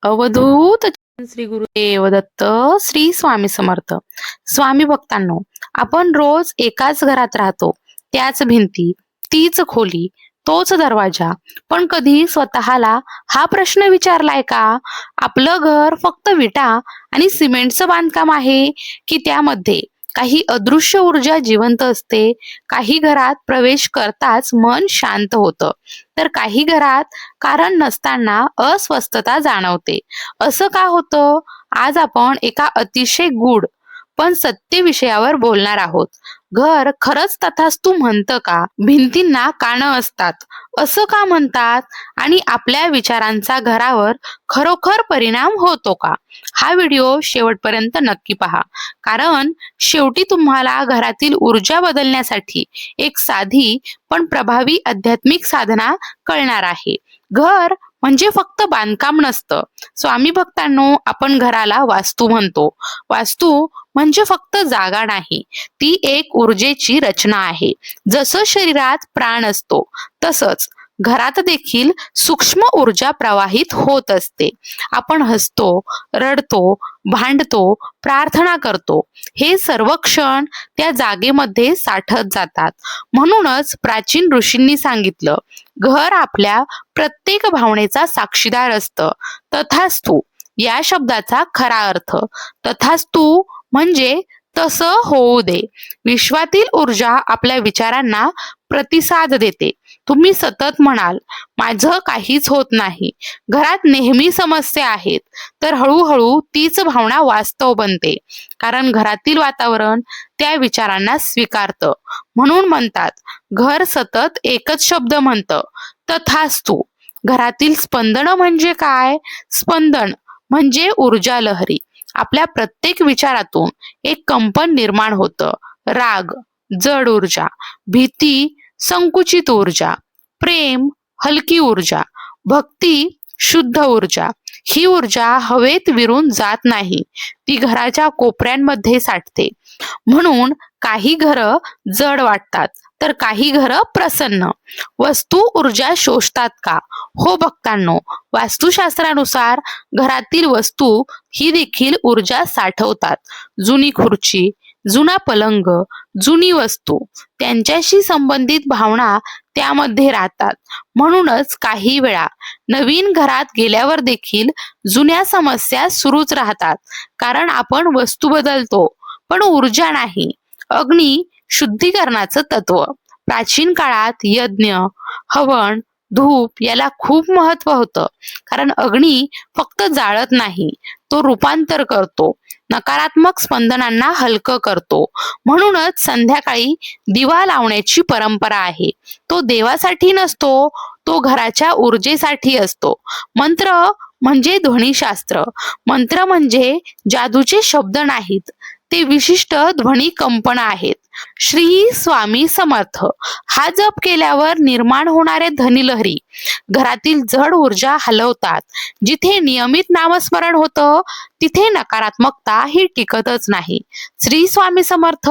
अवधूत श्री गुरुदेव दत्त श्री स्वामी समर्थ. स्वामी भक्तांनो, आपण रोज एकाच घरात राहतो, त्याच भिंती, तीच खोली, तोच दरवाजा. पण कधी स्वतःला हा प्रश्न विचारलाय का? आपलं घर फक्त विटा आणि सिमेंटचं बांधकाम आहे, की त्यामध्ये काही अदृश्य ऊर्जा जिवंत असते? काही घरात प्रवेश करताच मन शांत होतं, तर काही घरात कारण नसताना अस्वस्थता जाणवते. असं का होतं? आज आपण एका अतिशय गूढ पण सत्य विषयावर बोलणार आहोत. घर खरंच तथास्तू म्हणतं का? भिंतींना कानं असतात असं का म्हणतात? आणि आपल्या विचारांचा घरावर खरोखर परिणाम होतो का? हा व्हिडिओ शेवटपर्यंत नक्की पहा, कारण शेवटी तुम्हाला घरातील ऊर्जा बदलण्यासाठी एक साधी पण प्रभावी आध्यात्मिक साधना कळणार आहे. घर म्हणजे फक्त बांधकाम नसतं. स्वामी भक्तांनो, आपण घराला वास्तू म्हणतो. वास्तू म्हणजे फक्त जागा नाही, ती एक ऊर्जेची रचना आहे. जसं शरीरात प्राण असतो, तसंच घरात देखील सूक्ष्म ऊर्जा प्रवाहित होत असते. आपण हसतो, रडतो, भांडतो, प्रार्थना करतो, हे सर्व क्षण त्या जागेमध्ये साठत जातात. म्हणूनच प्राचीन ऋषींनी सांगितलं, घर आपल्या प्रत्येक भावनेचा साक्षीदार असतं. तथास्तु या शब्दाचा खरा अर्थ तथास्तु म्हणजे तसं होऊ दे. विश्वातील ऊर्जा आपल्या विचारांना प्रतिसाद देते. तुम्ही सतत म्हणाल, माझं काहीच होत नाही, घरात नेहमी समस्या आहेत, तर हळूहळू तीच भावना वास्तव बनते. कारण घरातील वातावरण त्या विचारांना स्वीकारतं. म्हणून म्हणतात, घर सतत एकच शब्द म्हणतं, तथास्तु. घरातील स्पंदन म्हणजे काय? स्पंदन म्हणजे ऊर्जा लहरी. आपल्या प्रत्येक विचारातून एक कंपन निर्माण होतं. राग, जड ऊर्जा; भीती, संकुचित ऊर्जा; प्रेम, हलकी ऊर्जा; भक्ती, शुद्ध ऊर्जा. ही ऊर्जा हवेत विरून जात नाही, ती घराच्या कोपऱ्यांमध्ये साठते. म्हणून काही घरं जड वाटतात, तर काही घरं प्रसन्न. वस्तू ऊर्जा शोषतात का? हो भक्तांनो, वास्तुशास्त्रानुसार घरातील वस्तू ही देखील ऊर्जा साठवतात. जुनी खुर्ची, जुना पलंग, जुनी वस्तू, त्यांच्याशी संबंधित भावना त्यामध्ये राहतात. म्हणूनच काही वेळा नवीन घरात गेल्यावर देखील जुन्या समस्या सुरूच राहतात. कारण आपण वस्तू बदलतो, पण ऊर्जा नाही. अग्नी शुद्धीकरणाचं तत्व. प्राचीन काळात यज्ञ, हवन, धूप याला खूप महत्व होतं. कारण अग्नी फक्त जाळत नाही, तो रूपांतर करतो, नकारात्मक स्पंदनांना हलकं करतो. म्हणूनच संध्याकाळी दिवा लावण्याची परंपरा आहे. तो देवासाठी नसतो, तो घराच्या ऊर्जेसाठी असतो. मंत्र म्हणजे ध्वनिशास्त्र. मंत्र म्हणजे जादूचे शब्द नाहीत, ते विशिष्ट ध्वनी कंपना आहेत. श्री स्वामी समर्थ हा जप केल्यावर निर्माण होणारे ध्वनिलहरी घरातील जड ऊर्जा हलवतात. जिथे नियमित नामस्मरण होतं, तिथे नकारात्मकता ही टिकतच नाही. श्री स्वामी समर्थ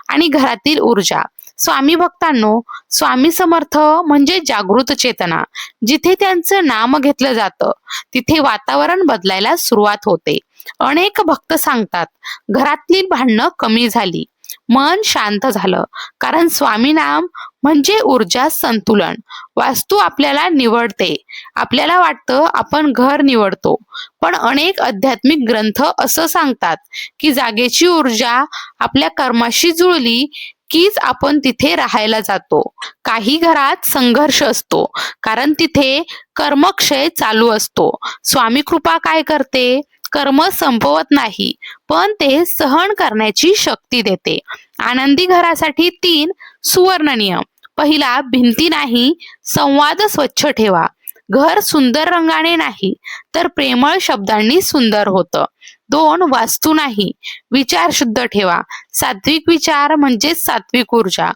आणि घरातील ऊर्जा. स्वामी भक्तांनो, स्वामी समर्थ म्हणजे जागृत चेतना. जिथे त्यांचं नाम घेतलं जातं, तिथे वातावरण बदलायला सुरुवात होते. अनेक भक्त सांगतात, घरातली भांडणं कमी झाली, मन शांत झालं. कारण स्वामी नाम म्हणजे ऊर्जा संतुलन. वास्तू आपल्याला निवडते. आपल्याला वाटतं आपण घर निवडतो, पण अनेक आध्यात्मिक ग्रंथ असं सांगतात की जागेची ऊर्जा आपल्या कर्माशी जुळली कीच आपण तिथे राहायला जातो. काही घरात संघर्ष असतो, कारण तिथे कर्मक्षय चालू असतो. स्वामी कृपा काय करते? कर्म संपवत नाही, पण ते सहन करण्याची शक्ती देते. आनंदी घरासाठी 3 सुवर्ण नियम. पहिला, भिंती नाही, संवाद स्वच्छ ठेवा. घर सुंदर रंगाने नाही, तर प्रेमळ शब्दांनी सुंदर होतं. 2, वास्तू नाही, विचार शुद्ध ठेवा. सात्विक विचार म्हणजे सात्विक ऊर्जा.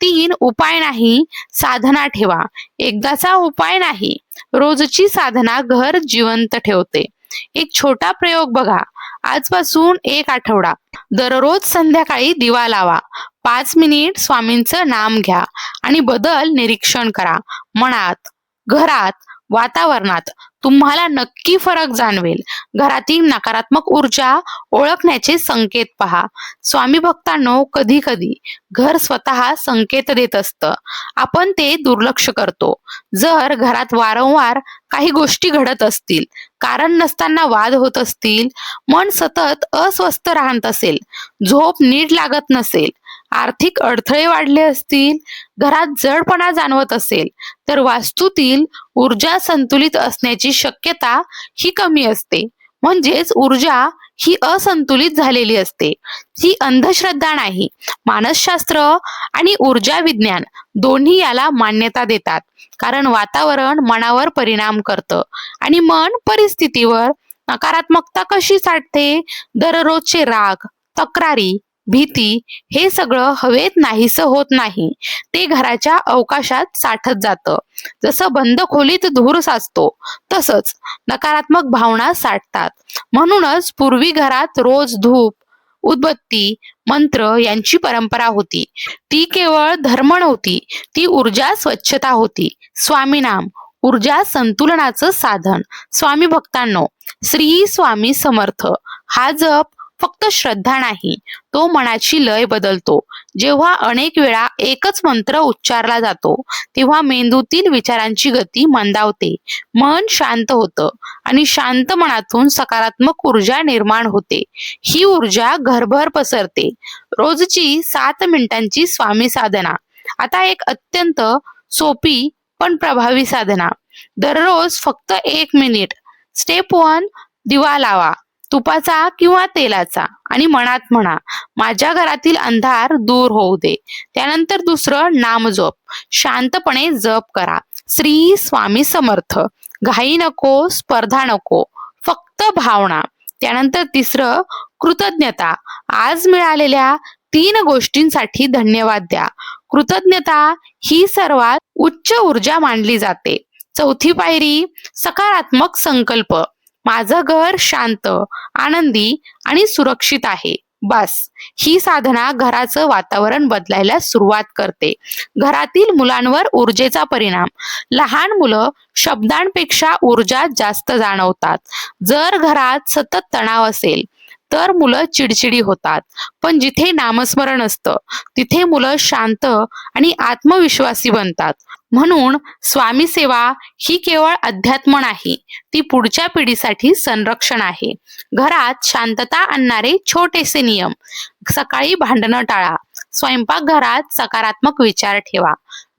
3, उपाय नाही, साधना ठेवा. एकदाचा उपाय नाही, रोजची साधना घर जिवंत ठेवते. एक छोटा प्रयोग बघा. आजपासून 1 आठवडा दररोज संध्याकाळी दिवा लावा. 5 मिनिट स्वामींचं नाम घ्या आणि बदल निरीक्षण करा. मनात, घरात, वातावरणात तुम्हाला नक्की फरक जाणवेल. घरातील नकारात्मक ऊर्जा ओळखण्याचे संकेत पहा. स्वामी भक्तांनो, कधी कधी घर स्वतः संकेत देत असतं, आपण ते दुर्लक्ष करतो. जर घरात वारंवार काही गोष्टी घडत असतील, कारण नसताना वाद होत असतील, मन सतत अस्वस्थ राहत असेल, झोप नीट लागत नसेल, आर्थिक अडथळे वाढले असतील, घरात जडपणा जाणवत असेल, तर वास्तूतील ऊर्जा संतुलित असण्याची शक्यता ही कमी असते. म्हणजेच ऊर्जा ही असंतुलित झालेली असते. ही अंधश्रद्धा नाही. मानसशास्त्र आणि ऊर्जा विज्ञान दोन्ही याला मान्यता देतात. कारण वातावरण मनावर परिणाम करतं आणि मन परिस्थितीवर. नकारात्मकता कशी साठते? दररोजचे राग, तक्रारी, भीती हे सगळं हवेत नाहीसं होत नाही. ते घराच्या अवकाशात साठत जातं. जसं बंद खोलीत धूर साचतो, तसंच नकारात्मक भावना साठतात. म्हणूनच पूर्वी घरात रोज धूप, उदबत्ती, मंत्र यांची परंपरा होती. ती केवळ धर्म नव्हती, ती ऊर्जा स्वच्छता होती. स्वामीनाम ऊर्जा संतुलनाचं साधन. स्वामी भक्तांनो, श्री स्वामी समर्थ हा जप फक्त श्रद्धा नाही, तो मनाची लय बदलतो. जेव्हा अनेक वेळा एकच मंत्र उच्चारला जातो, तेव्हा मेंदूतील विचारांची गती मंदावते, मन शांत होतं आणि शांत मनातून सकारात्मक ऊर्जा निर्माण होते. ही ऊर्जा घरभर पसरते. रोजची 7 मिनिटांची स्वामी साधना. आता एक अत्यंत सोपी पण प्रभावी साधना. दररोज फक्त 1 मिनिट. स्टेप 1, दिवा लावा, तुपाचा किंवा तेलाचा, आणि मनात म्हणा, माझ्या घरातील अंधार दूर होऊ दे. त्यानंतर दुसरं, नामजप. शांतपणे जप करा. श्री स्वामी समर्थ. घाई नको, स्पर्धा नको, फक्त भावना. त्यानंतर तिसरं, कृतज्ञता. आज मिळालेल्या 3 गोष्टींसाठी धन्यवाद द्या. कृतज्ञता ही सर्वात उच्च ऊर्जा मानली जाते. चौथी पायरी, सकारात्मक संकल्प. माझं घर शांत, आनंदी आणि सुरक्षित आहे. बस, ही साधना घराचं वातावरण बदलायला सुरुवात करते. घरातील मुलांवर ऊर्जेचा परिणाम. लहान मुलं शब्दांपेक्षा ऊर्जा जास्त जाणवतात. जर घरात सतत तणाव असेल तर मुलं चिडचिडी होतात. पण जिथे नामस्मरण असतं, तिथे मुलं शांत आणि आत्मविश्वासी बनतात. म्हणून स्वामी सेवा ही केवळ अध्यात्म नाही, ती पुढच्या पिढीसाठी संरक्षण आहे. घरात शांतता आणणारे छोटेसे नियम. सकाळी भांडणं टाळा. स्वयंपाकघरात सकारात्मक विचार ठेवा.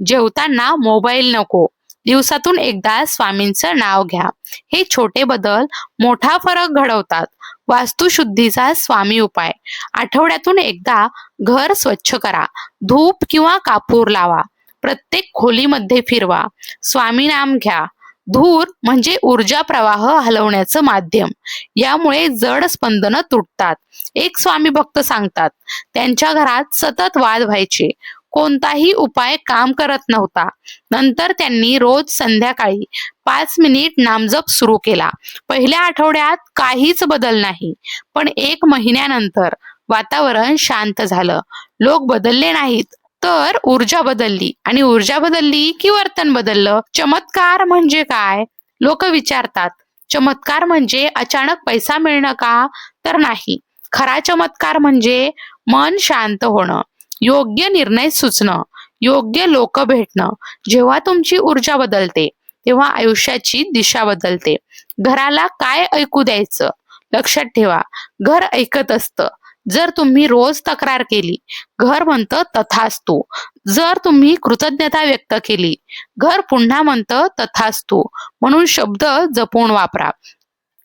जेवताना मोबाईल नको. दिवसातून एकदा स्वामींचं नाव घ्या. हे छोटे बदल मोठा फरक घडवतात. वास्तुशुद्धीचा स्वामी उपाय. आठवड्यातून एकदा घर स्वच्छ करा. धूप किंवा कापूर लावा. प्रत्येक खोलीमध्ये फिरवा. स्वामी नाम घ्या. धूर म्हणजे ऊर्जा प्रवाह हलवण्याचं माध्यम. यामुळे जड स्पंदनं तुटतात. एक स्वामी भक्त सांगतात, त्यांच्या घरात सतत वाद व्हायचे, कोणताही उपाय काम करत नव्हता. नंतर त्यांनी रोज संध्याकाळी 5 मिनिट नामजप सुरू केला. पहिल्या आठवड्यात काहीच बदल नाही, पण 1 महिन्यानंतर वातावरण शांत झालं. लोक बदलले नाहीत, तर ऊर्जा बदलली, आणि ऊर्जा बदलली की वर्तन बदललं. चमत्कार म्हणजे काय? लोक विचारतात, चमत्कार म्हणजे अचानक पैसा मिळणं का? तर नाही. खरा चमत्कार म्हणजे मन शांत होणं, योग्य निर्णय सुचणं, योग्य लोक भेटणं. जेव्हा तुमची ऊर्जा बदलते, तेव्हा आयुष्याची दिशा बदलते. घराला काय ऐकू द्यायचं? लक्षात ठेवा, घर ऐकत असतं. जर तुम्ही रोज तक्रार केली, घर म्हणतं तथास्तु. जर तुम्ही कृतज्ञता व्यक्त केली, घर पुन्हा म्हणतं तथास्तु. म्हणून शब्द जपून वापरा.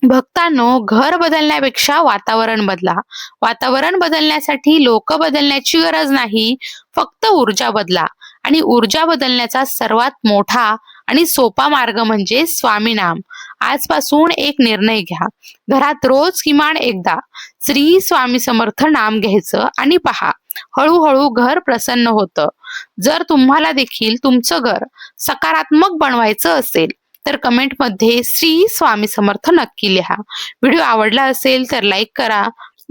भक्तांनो, घर बदलण्यापेक्षा वातावरण बदला. वातावरण बदलण्यासाठी लोक बदलण्याची गरज नाही, फक्त ऊर्जा बदला. आणि ऊर्जा बदलण्याचा सर्वात मोठा आणि सोपा मार्ग म्हणजे स्वामीनाम. आजपासून एक निर्णय घ्या. घरात रोज किमान एकदा श्री स्वामी समर्थ नाम घ्यायचं आणि पहा, हळूहळू घर प्रसन्न होतं. जर तुम्हाला देखील तुमचं घर सकारात्मक बनवायचं असेल, तर कमेंटमध्ये श्री स्वामी समर्थ नक्की लिहा. व्हिडिओ आवडला असेल तर लाईक करा.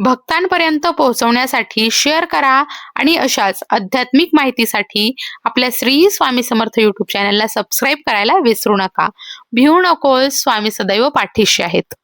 भक्तांपर्यंत पोहोचवण्यासाठी शेअर करा आणि अशाच आध्यात्मिक माहितीसाठी आपल्या श्री स्वामी समर्थ यूट्यूब चॅनलला सबस्क्राईब करायला विसरू नका. भिवू नकोस, स्वामी सदैव पाठीशी आहेत.